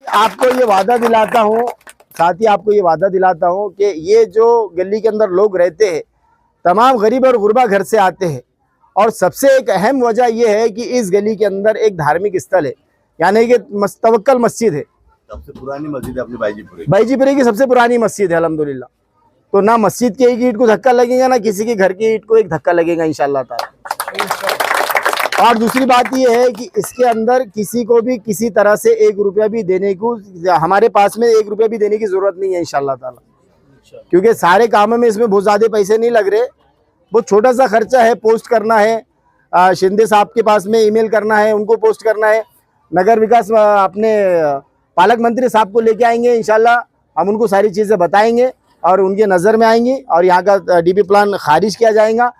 आपको ये वादा दिलाता हूँ, साथ ही आपको ये वादा दिलाता हूँ कि ये जो गली के अंदर लोग रहते हैं तमाम गरीब और गुरबा घर से आते हैं, और सबसे एक अहम वजह यह है कि इस गली के अंदर एक धार्मिक स्थल है, यानी कि तवक्कल मस्जिद है। सबसे पुरानी मस्जिद है अपनी बाईजीपुरे की सबसे पुरानी मस्जिद है अल्हम्दुलिल्लाह। तो ना मस्जिद की एक ईंट को धक्का लगेगा, ना किसी के घर की ईंट को एक धक्का लगेगा इंशाअल्लाह ताला। और दूसरी बात यह है कि इसके अंदर किसी को भी किसी तरह से 1 रुपया भी देने को, हमारे पास में 1 रुपया भी देने की जरूरत नहीं है इंशाअल्लाह ताला, क्योंकि सारे कामों में इसमें बहुत ज़्यादा पैसे नहीं लग रहे। बहुत छोटा सा खर्चा है, पोस्ट करना है, शिंदे साहब के पास में ईमेल करना है, उनको पोस्ट करना है। नगर विकास अपने पालक मंत्री साहब को लेके आएंगे इंशाल्लाह, हम उनको सारी चीज़ें बताएंगे और उनके नज़र में आएंगी और यहाँ का डीपी प्लान खारिज किया जाएगा।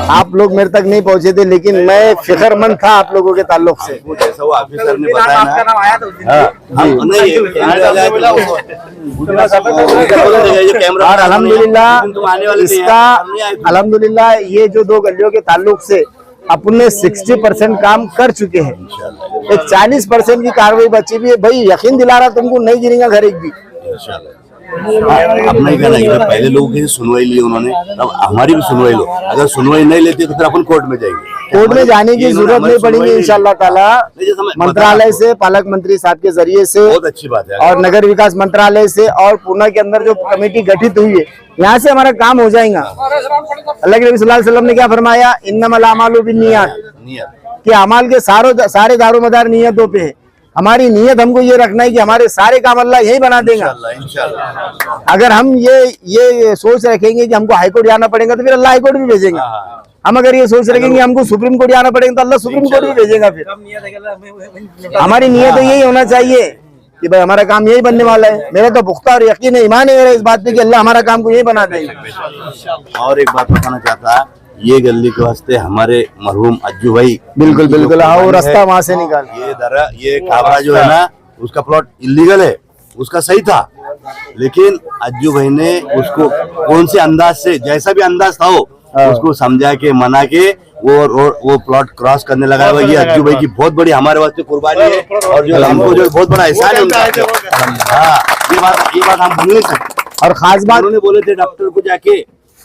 आप लोग मेरे तक नहीं पहुंचे थे, लेकिन मैं फिक्रमंद था आप लोगों के ताल्लुक से। जैसा वो ऑफिसर ने बताया ना, और अल्हम्दुलिल्लाह ये जो 2 गलियों के ताल्लुक से अपने 60% काम कर चुके हैं। एक 40% की कार्रवाई बची भी है। भाई यकीन दिला रहा तुमको, नहीं गिरेगा घर एक भी। अपना ही कहना है, पहले लोगों की सुनवाई ली उन्होंने, अब हमारी भी सुनवाई लो। अगर सुनवाई नहीं लेती तो फिर अपन कोर्ट में जाएंगे। कोर्ट में जाने की जरूरत नहीं पड़ेगी इंशाअल्लाह ताला। मंत्रालय से, पालक मंत्री साहब के जरिए से, बहुत अच्छी बात है, और नगर विकास मंत्रालय से और पूना के अंदर जो कमेटी गठित हुई है, यहाँ से हमारा काम हो जाएगा। अल्लाह के नबी सल्लल्लाहु अलैहि वसल्लम ने क्या फरमाया, इन्नमल अमालु बिन्नियात, कि अमाल के सारे दारोमदार नियतों पे है। हमारी नीयत हमको ये रखना है कि हमारे सारे काम अल्लाह यही बना देगा। अगर हम ये सोच रखेंगे कि हमको हाईकोर्ट जाना पड़ेगा तो फिर अल्लाह हाईकोर्ट भी भेजेगा। हम अगर ये सोच रखेंगे हमको सुप्रीम कोर्ट जाना पड़ेगा तो अल्लाह सुप्रीम कोर्ट भी भेजेगा। फिर हमारी नीयत तो यही होना चाहिए कि भाई हमारा काम यही बनने वाला है। मेरा तो पुख्ता और यकीन है, ईमान है मेरा इस बात पे कि अल्लाह हमारा काम को यही बना देगा। और एक बात बताना चाहता, ये गली के वास्ते हमारे मरहूम अज्जू भाई, बिल्कुल बिल्कुल, हाँ वो रास्ता वहाँ से निकाल, ये काबरा जो है ना, उसका प्लॉट इलीगल है, उसका सही था, लेकिन अज्जू भाई ने उसको कौन से अंदाज से, जैसा भी अंदाज था हो, उसको समझा के, मना के वो प्लॉट क्रॉस करने लगा। ये अज्जू भाई की बहुत बड़ी हमारे वास्ते कुर्बानी है, और जो हमको जो बहुत बड़ा एहसान है उनका। हाँ, ये बात हम भूल नहीं सकते। और खास बात उन्होंने बोले थे डॉक्टर को जाके,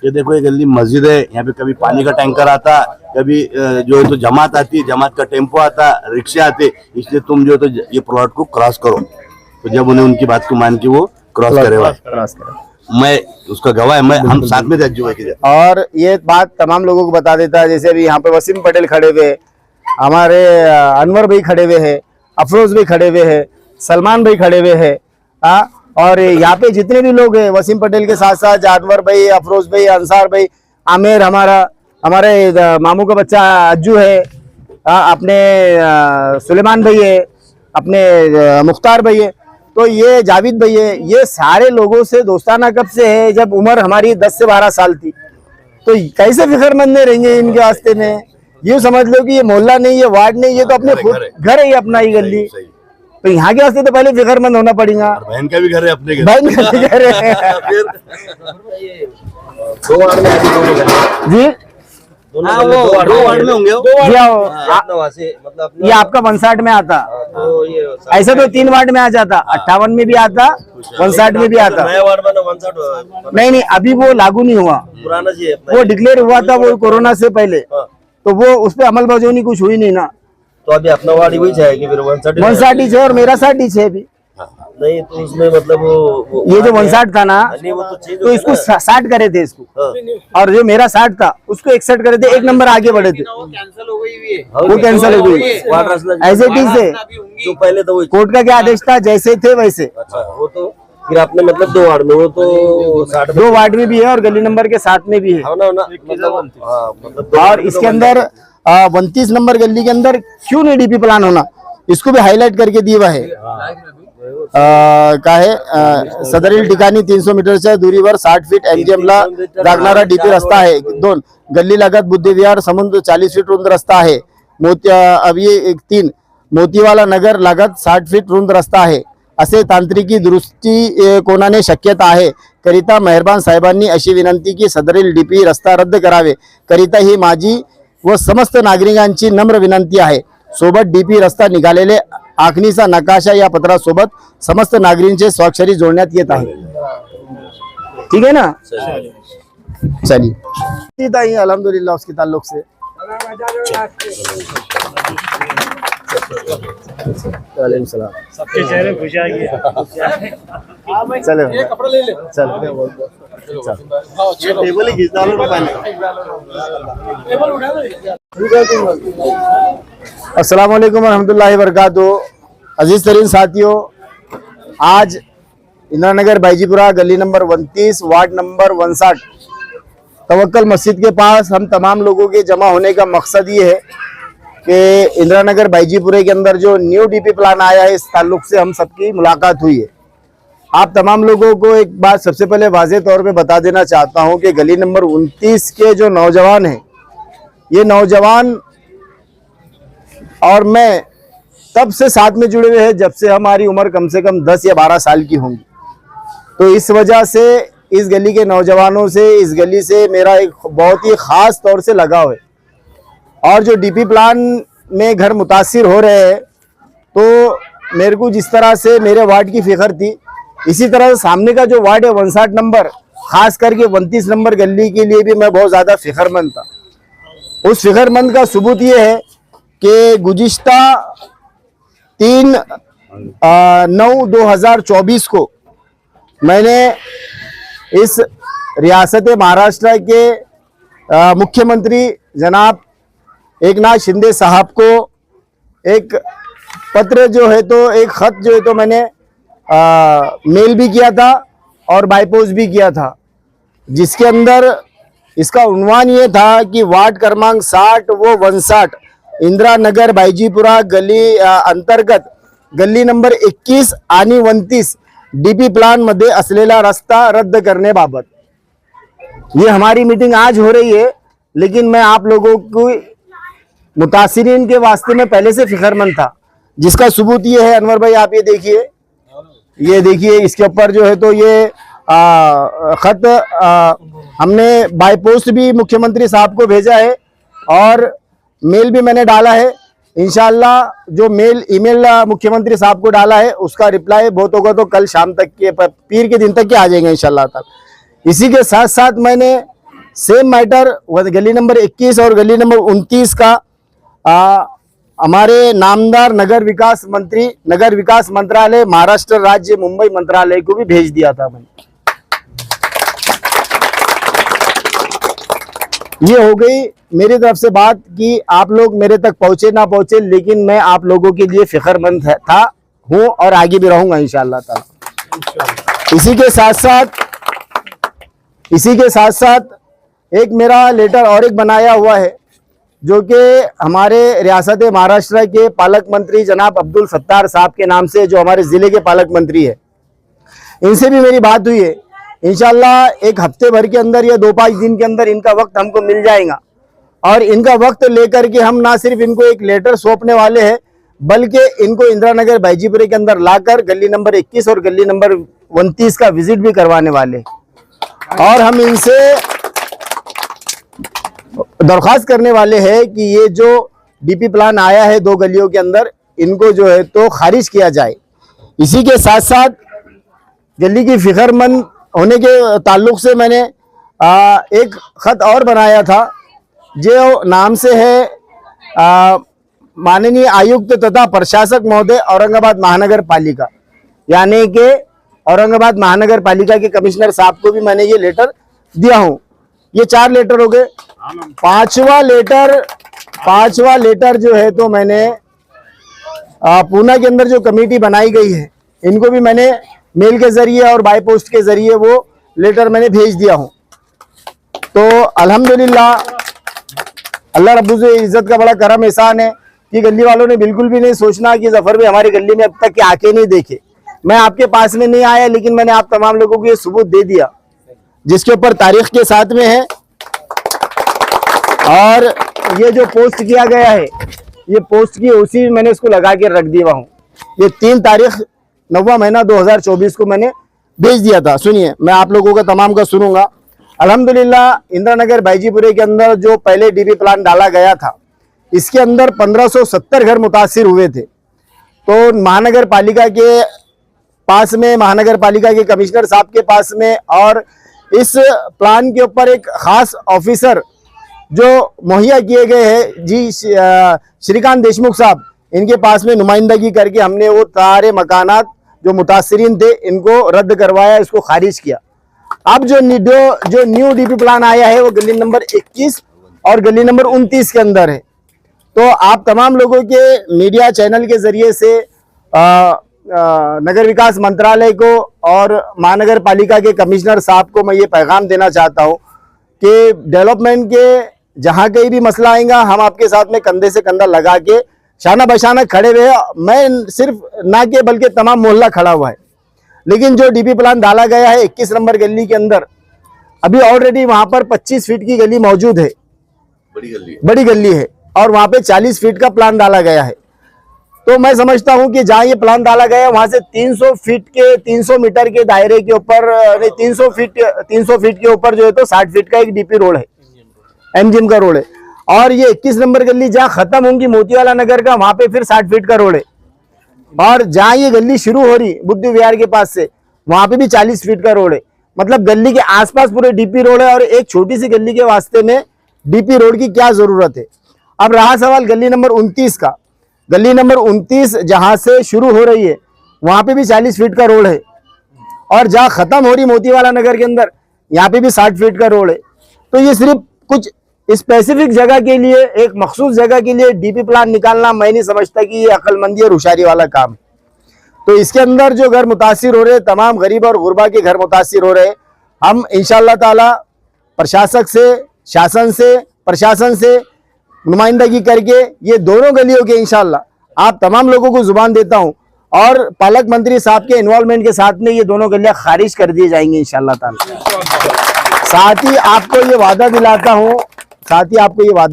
ये देखो ये गली मस्जिद है, यहाँ पे कभी पानी का टैंकर आता, कभी जो है तो जमात आती है, जमात का टेम्पो आता, रिक्शा आते, इसलिए तुम जो तो ये प्लॉट को क्रॉस करो। तो जब उन्हें उनकी बात को मान के वो क्रॉस करे, मैं उसका गवाह है, हम साथ में थे। और ये बात तमाम लोगों को बता देता है, जैसे अभी यहाँ पे वसीम पटेल खड़े हुए, हमारे अनवर भाई खड़े हुए हैं, अफरोज भाई खड़े हुए हैं, सलमान भाई खड़े हुए हैं, और यहाँ पे जितने भी लोग हैं, वसीम पटेल के साथ साथ अनवर भाई, अफरोज भाई, अंसार भाई, आमिर, हमारे मामू का बच्चा अज्जू है, अपने सुलेमान भाई है, अपने मुख्तार भाई है, तो ये जावेद भाई है, ये सारे लोगों से दोस्ताना कब से है, जब उम्र हमारी 10 से 12 साल थी। तो कैसे फिक्रमंद नहीं रहेंगे इनके वास्ते में। ये समझ लो कि ये मोहल्ला नहीं, ये वार्ड नहीं, ये तो अपने खुद घर है, ये अपना ही गली। सही। तो यहाँ के वास्ते तो पहले फिक्रमंद होना पड़ेगा। और बहन का भी घर है अपने घर। बहन का भी घर है। फिर 2 वार्ड में जी हाँ, वो 2 वार्ड में होंगे वो। जी आओ। मतलब ये आपका 59 में आता, तो ये ऐसा तो 3 वार्ड में आ जाता, 58 में भी आता, 59 में भी आता। नया वार्ड में 59 नहीं नहीं, अभी वो लागू नहीं हुआ, पुराना जी है अपना। वो डिक्लेयर हुआ था वो कोरोना से पहले, हाँ। तो वो उस पर अमलबजावनी कुछ हुई नहीं ना। तो अभी अपना वार्ड वही जाएगी फिर 59 59 है और मेरा 60 है अभी। नहीं तो उसमें मतलब वो ये जो 59 था ना, नहीं वो तो चेंज तो इसको 60 करे थे इसको, हाँ। और जो मेरा 60 था उसको 61 करे थे, 1 नंबर आगे बढ़े थे। वो कैंसिल हो गई हुई है। वो कैंसिल हो गई, वार्ड रास्ता ऐसे ठीक से। जो पहले तो वही। कोर्ट का क्या आदेश था, जैसे थे वैसे। अच्छा वो तो फिर आपने मतलब 2 वार्ड में, वो तो 60 में 2 वार्ड में भी है और गली नंबर के 7 में भी है। हाँ ना मतलब हाँ मतलब और इसके अंदर 29 नंबर गली के अंदर क्यों नहीं डीपी प्लान होना, इसको भी हाईलाइट करके दिया हुआ है। का है सदरील ठिकाणी 300 मीटरच्या दूरीवर 60 फीट एमजीएमला लागणारा डीपी रस्ता आहे। 2 गल्ली लगत बुद्धिविहार समुद्र 40 फीट रुंद रस्ता आहे। अब ये 3 मोतीवाला नगर लागत 60 फीट रुंद रस्ता आहे, असे तांत्रिकी दुरुस्ती कोणाने शक्यता आहे करिता मेहरबान साहेबांनी अशी विनंती की सदरील डीपी रस्ता रद्द करावे करिता ही माझी व समस्त नागरिकांची नम्र विनंती आहे। सोबत डीपी रस्ता निघालेले आखणीचा नकाशा या पत्रासोबत समस्त नागरिकांचे स्वाक्षरी जोडण्यात येत आहे। ठीक है ना, चलिए अल्हम्दुलिल्लाह उसके ताल्लुक से वालेकुम सलाम। सबके चेहरे खुश आ गए। चलो कपड़ा ले ले। चलो टेबल ही खींच डालो ना पहले। टेबल उठा दो। अस्सलाम वालेकुम रहमतुल्लाहि व बरकातुहू। अजीज तरीन साथियों, आज इंदिरानगर बाईजीपुरा गली नंबर 29 वार्ड नंबर 59 तवक्कल मस्जिद के पास हम तमाम लोगों के जमा होने का मकसद ये है कि इंदिरानगर बाईजीपुरे के अंदर जो न्यू डीपी प्लान आया है, इस ताल्लुक से हम सबकी मुलाकात हुई है। आप तमाम लोगों को एक बात सबसे पहले वाज़ेह तौर पे बता देना चाहता हूं कि गली नंबर 29 के जो नौजवान हैं, ये नौजवान और मैं तब से साथ में जुड़े हुए हैं जब से हमारी उम्र कम से कम 10 या 12 साल की होंगी। तो इस वजह से इस गली के नौजवानों से, इस गली से मेरा एक बहुत ही ख़ास तौर से लगाव है। और जो डीपी प्लान में घर मुतासिर हो रहे हैं, तो मेरे को जिस तरह से मेरे वार्ड की फिक्र थी, इसी तरह सामने का जो वार्ड है 59 नंबर, ख़ास करके 29 नंबर गली के लिए भी मैं बहुत ज़्यादा फ़िक्रमंद था। उस फिक्रमंद का सबूत ये है कि गुज़िश्ता 3/9/2024 को मैंने इस रियासत महाराष्ट्र के मुख्यमंत्री जनाब एकनाथ शिंदे साहब को एक पत्र जो है, तो एक ख़त जो है तो मैंने मेल भी किया था और बाय पोस्ट भी किया था, जिसके अंदर इसका उन्वान ये था कि वार्ड क्रमांक 60 व 59 इंदिरा नगर बाईजीपुरा गली अंतर्गत गल्ली नंबर 21 आणि 29 डीपी प्लान मध्ये असलेला रस्ता रद्द करण्याबाबत ये हमारी मीटिंग आज हो रही है। लेकिन मैं आप लोगों को मुतासिरीन के वास्ते में पहले से फिक्रमंद था, जिसका सबूत ये है। अनवर भाई आप ये देखिए, इसके ऊपर जो है तो ये खत हमने बाय पोस्ट भी मुख्यमंत्री साहब को भेजा है और मेल भी मैंने डाला है। इंशाल्लाह जो ईमेल मुख्यमंत्री साहब को डाला है उसका रिप्लाई बहुत होगा तो कल शाम तक के, पीर के दिन तक के आ जाएंगे इंशाल्लाह ताला। इसी के साथ साथ मैंने सेम मैटर गली नंबर 21 और गली नंबर 29 का हमारे नामदार नगर विकास मंत्रालय महाराष्ट्र राज्य मुंबई मंत्रालय को भी भेज दिया था मैंने। ये हो गई मेरी तरफ से बात कि आप लोग मेरे तक पहुंचे ना पहुंचे, लेकिन मैं आप लोगों के लिए फिक्रमंद हूं और आगे भी रहूंगा इंशाअल्लाह ताला। इसी के साथ साथ एक मेरा लेटर और एक बनाया हुआ है, जो कि हमारे रियासत महाराष्ट्र के पालक मंत्री जनाब अब्दुल सत्तार साहब के नाम से, जो हमारे ज़िले के पालक मंत्री है, इनसे भी मेरी बात हुई है। इंशाल्लाह एक हफ्ते भर के अंदर या 2-5 दिन के अंदर इनका वक्त हमको मिल जाएगा और इनका वक्त लेकर के हम ना सिर्फ इनको एक लेटर सौंपने वाले हैं, बल्कि इनको इंदिरा नगर बाईजीपुरे के अंदर लाकर गली नंबर 21 और गली नंबर 29 का विजिट भी करवाने वाले हैं। और हम इनसे दरख्वास्त करने वाले हैं कि ये जो डीपी प्लान आया है 2 गलियों के अंदर, इनको जो है तो खारिज किया जाए। इसी के साथ साथ गली की फिक्रमंद होने के ताल्लुक से मैंने एक खत और बनाया था, जो नाम से है माननीय आयुक्त तथा प्रशासक महोदय औरंगाबाद महानगर पालिका, यानी कि औरंगाबाद महानगर पालिका के कमिश्नर साहब को भी मैंने ये लेटर दिया हूँ। ये 4 लेटर हो गए। पांचवा लेटर जो है तो मैंने पूना के अंदर जो कमेटी बनाई गई है, इनको भी मैंने मेल के जरिए और बाय पोस्ट के जरिए वो लेटर मैंने भेज दिया हूँ। तो अल्हम्दुलिल्लाह अल्लाह रब्बुल इज़्ज़त का बड़ा करम एहसान है कि गली वालों ने बिल्कुल भी नहीं सोचना कि जफर भी हमारी गली में अब तक के आके नहीं देखे। मैं आपके पास में नहीं आया, लेकिन मैंने आप तमाम लोगों को ये सबूत दे दिया, जिसके ऊपर तारीख के साथ में है। और ये जो पोस्ट किया गया है, ये पोस्ट की उसी मैंने इसको लगा के रख दिया हूँ। ये 3 तारीख 9वां महीना 2024 को मैंने भेज दिया था। सुनिए, मैं आप लोगों का तमाम का सुनूंगा। अल्हम्दुलिल्लाह इंदिरा नगर बाईजीपुरे के अंदर जो पहले डीपी प्लान डाला गया था, इसके अंदर 1570 घर मुतासिर हुए थे। तो महानगर पालिका के पास में, महानगर पालिका के कमिश्नर साहब के पास में, और इस प्लान के ऊपर एक खास ऑफिसर जो मुहैया किए गए हैं जी श्रीकांत देशमुख साहब, इनके पास में नुमाइंदगी करके हमने वो सारे मकानात जो मुतासिरीन थे इनको रद्द करवाया, इसको खारिज किया। अब जो न्यू डीपी प्लान आया है वो गली नंबर 21 और गली नंबर 29 के अंदर है। तो आप तमाम लोगों के मीडिया चैनल के जरिए से नगर विकास मंत्रालय को और महानगर पालिका के कमिश्नर साहब को मैं ये पैगाम देना चाहता हूँ कि डेवलपमेंट के जहाँ कहीं भी मसला आएगा, हम आपके साथ में कंधे से कंधा लगा के शाना बशाना खड़े हुए। मैं सिर्फ ना के बल्कि तमाम मोहल्ला खड़ा हुआ है। लेकिन जो डीपी प्लान डाला गया है 21 नंबर गली के अंदर, अभी ऑलरेडी वहां पर 25 फीट की गली मौजूद है, बड़ी गली है, और वहां पे 40 फीट का प्लान डाला गया है। तो मैं समझता हूं कि जहां ये प्लान डाला गया है वहां से 300 मीटर के दायरे के ऊपर, 300 फीट के ऊपर जो है तो 60 फीट का एक डीपी रोड है, एमजीएम का रोड है। और ये 21 नंबर गली जहां खत्म होंगी मोतीवाला नगर का, वहां पे फिर 60 फीट का रोड है। और जहां ये गली शुरू हो रही बुद्ध विहार के पास से, वहां पे भी 40 फीट का रोड है। मतलब गली के आसपास पूरे डीपी रोड है, और एक छोटी सी गली के वास्ते में डीपी रोड की क्या जरूरत है। अब रहा सवाल गली नंबर 29 का। गली नंबर 29 जहां से शुरू हो रही है वहां पे भी 40 फीट का रोड है, और जहां खत्म हो रही मोतीवाला नगर के अंदर, यहाँ पे भी 60 फीट का रोड है। तो ये सिर्फ कुछ स्पेसिफिक जगह के लिए, एक मखसूस जगह के लिए डीपी प्लान निकालना, मैं नहीं समझता कि ये अक्लमंदी और होशियारी वाला काम है। तो इसके अंदर जो घर मुतासिर हो रहे, तमाम गरीब और गुरबा के घर मुतासिर हो रहे, हम इंशाअल्लाह ताला प्रशासक से, शासन से, प्रशासन से नुमाइंदगी करके ये दोनों गलियों के इंशाअल्लाह आप तमाम लोगों को जुबान देता हूं, और पालक मंत्री साहब के इन्वॉल्वमेंट के साथ में ये दोनों गलियां खारिज कर दिए जाएंगी इंशाअल्लाह ताला। साथ ही आपको ये वादा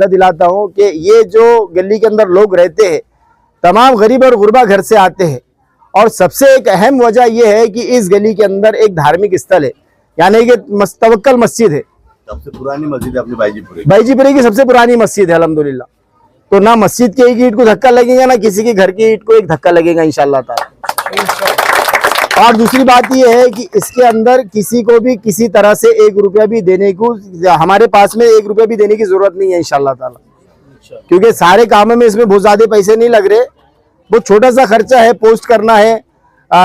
दिलाता हूं कि ये जो गली के अंदर लोग रहते हैं, तमाम गरीब और गुरबा घर से आते हैं, और सबसे एक अहम वजह यह है कि इस गली के अंदर एक धार्मिक स्थल है, यानी कि तवक्कल मस्जिद है। सबसे पुरानी मस्जिद है अपनी बाईजीपुरे की सबसे पुरानी मस्जिद है अल्हम्दुलिल्लाह। तो ना मस्जिद की एक ईंट को धक्का लगेगा, ना किसी के घर की ईंट को एक धक्का लगेगा इंशाअल्लाह ताला। और दूसरी बात यह है कि इसके अंदर किसी को भी किसी तरह से 1 रुपया भी देने को, हमारे पास में 1 रुपया भी देने की जरूरत नहीं है इंशाअल्लाह ताला, क्योंकि सारे कामों में इसमें बहुत ज्यादा पैसे नहीं लग रहे। बहुत छोटा सा खर्चा है, पोस्ट करना है,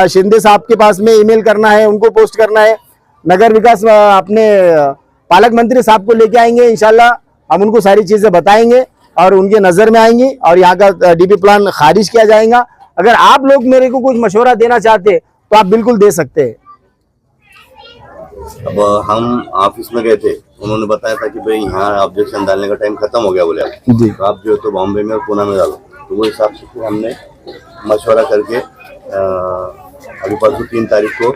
शिंदे साहब के पास में ईमेल करना है, उनको पोस्ट करना है, नगर विकास अपने पालक मंत्री साहब को लेके आएंगे इंशाल्लाह, हम उनको सारी चीजें बताएंगे और उनके नजर में आएंगी, और यहाँ का डीपी प्लान खारिज किया जाएगा। अगर आप लोग मेरे को कुछ मशवरा देना चाहते तो आप बिल्कुल दे सकते हैं। अब हम ऑफिस में गए थे, उन्होंने बताया था कि भाई यहाँ ऑब्जेक्शन डालने का टाइम खत्म हो गया बोले जी। तो आप जो है तो बॉम्बे में और पुणे में डालो। तो वो हिसाब से फिर हमने मशवरा करके अभी परसों 3 तारीख को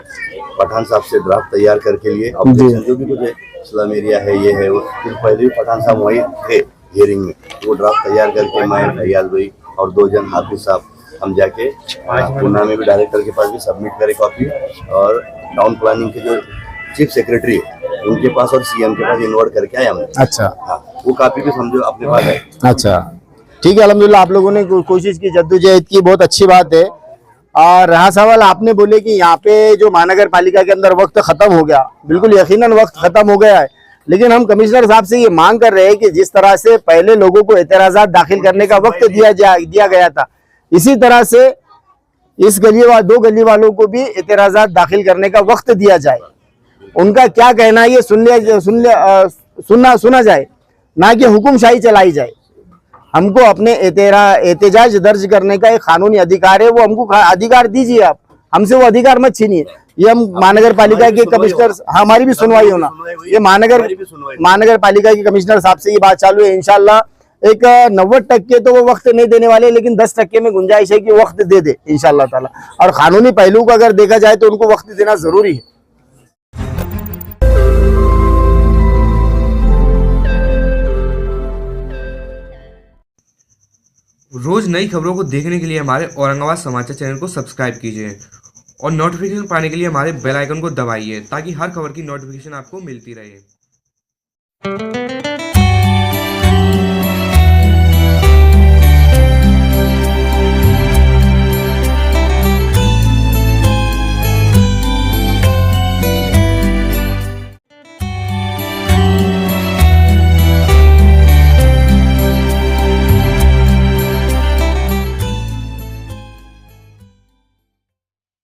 पठान साहब से ड्राफ्ट तैयार करके लिए ऑब्जेक्शन जो भी कुछ है स्लम एरिया है, ये है, वो फिर पहले भी पठान साहब वही थे, हियरिंग में। वो ड्राफ्ट तैयार करके मैं, फैयाज भाई और 2 जन हाफिज साहब हम जाके पूना में भी डायरेक्टर के पास भी सबमिट करें कॉपी, और टाउन प्लानिंग के जो चीफ सेक्रेटरी है उनके पास और सीएम के पास इन्वर्ट करके आए हमने। अच्छा। हाँ, वो कॉपी भी समझो अपने पास है। अच्छा, ठीक है, अल्हम्दुलिल्लाह आप लोगों ने कोशिश की, जद्दोजहद की, बहुत अच्छी बात है। और रहा सवाल आपने बोले कि यहाँ पे जो महानगर पालिका के अंदर वक्त खत्म हो गया, बिल्कुल यकीनन वक्त खत्म हो गया है, लेकिन हम कमिश्नर साहब से ये मांग कर रहे हैं कि जिस तरह से पहले लोगों को एतराजात दाखिल करने का वक्त दिया गया था, इसी तरह से इस दो गली वालों को भी एतराजात दाखिल करने का वक्त दिया जाए। उनका क्या कहना है ये सुना जाए, ना कि हुकुमशाही चलाई जाए। हमको अपने एहतजाज दर्ज करने का एक कानूनी अधिकार है, वो हमको अधिकार दीजिए, आप हमसे वो अधिकार मत छीनिए। ये हम महानगर पालिका के कमिश्नर, हमारी भी सुनवाई होना, ये महानगर पालिका के कमिश्नर साहब से ये बात चालू है। इंशाल्लाह एक 90% तो वो वक्त नहीं देने वाले, लेकिन 10% में गुंजाइश है कि वक्त दे दे इंशाल्लाह ताला। और कानूनी पहलू को अगर देखा जाए तो उनको वक्त देना जरूरी है। रोज नई खबरों को देखने के लिए हमारे औरंगाबाद समाचार चैनल को सब्सक्राइब कीजिए और नोटिफिकेशन पाने के लिए हमारे बेल आइकन को दबाइए ताकि हर खबर की नोटिफिकेशन आपको मिलती रहे।